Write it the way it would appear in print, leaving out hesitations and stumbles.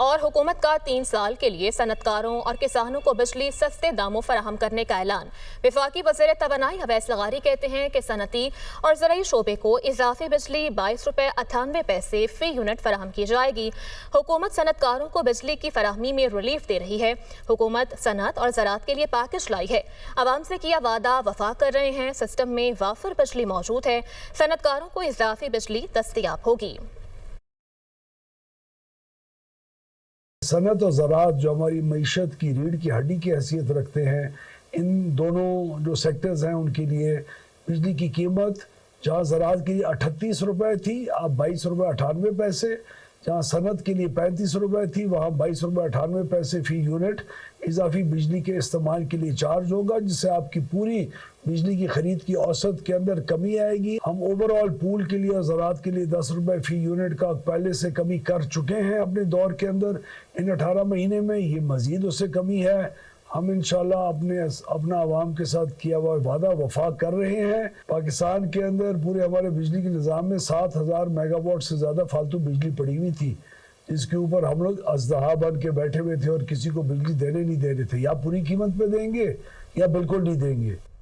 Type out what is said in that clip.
और हुकूमत का 3 साल के लिए सनतकारों और किसानों को बिजली सस्ते दामों फराहम करने का ऐलान। वफाकी वज़ीर तवानाई अवैस लगारी कहते हैं कि सनती और ज़राई शोबे को इजाफी बिजली 22 रुपये 98 पैसे फी यूनिट फराहम की जाएगी। हुकूमत सनतकारों को बिजली की फराहमी में रिलीफ दे रही है। हुकूमत सनत और ज़राअत के लिए पैकेज लाई है। आवाम से किया वादा वफा कर रहे हैं। सिस्टम में वाफर बिजली मौजूद है। सनतकारों को इजाफी बिजली दस्तयाब होगी। सनत और ज़राअत जो हमारी मईशत की रीढ़ की हड्डी की हैसियत रखते हैं, इन दोनों जो सेक्टर्स हैं उनके लिए बिजली की कीमत जहाँ ज़राअत के लिए 38 रुपये थी, अब 22 रुपये 98 पैसे। जहाँ सनत के लिए 35 रुपये थी, वहाँ 22 रुपये 98 पैसे फ़ी यूनिट इजाफी बिजली के इस्तेमाल के लिए चार्ज होगा, जिससे आपकी पूरी बिजली की खरीद की औसत के अंदर कमी आएगी। हम ओवरऑल पूल के लिए और ज़राअत के लिए 10 रुपये फ़ी यूनिट का पहले से कमी कर चुके हैं अपने दौर के अंदर। इन 18 महीने में ये मज़ीद उससे कमी है। हम इंशाल्लाह अपना आवाम के साथ किया हुआ वादा वफा कर रहे हैं। पाकिस्तान के अंदर पूरे हमारे बिजली के निज़ाम में 7000 मेगावाट से ज़्यादा फालतू बिजली पड़ी हुई थी, जिसके ऊपर हम लोग अज़दहा बन के बैठे हुए थे और किसी को बिजली देने नहीं दे रहे थे। या पूरी कीमत पे देंगे या बिल्कुल नहीं देंगे।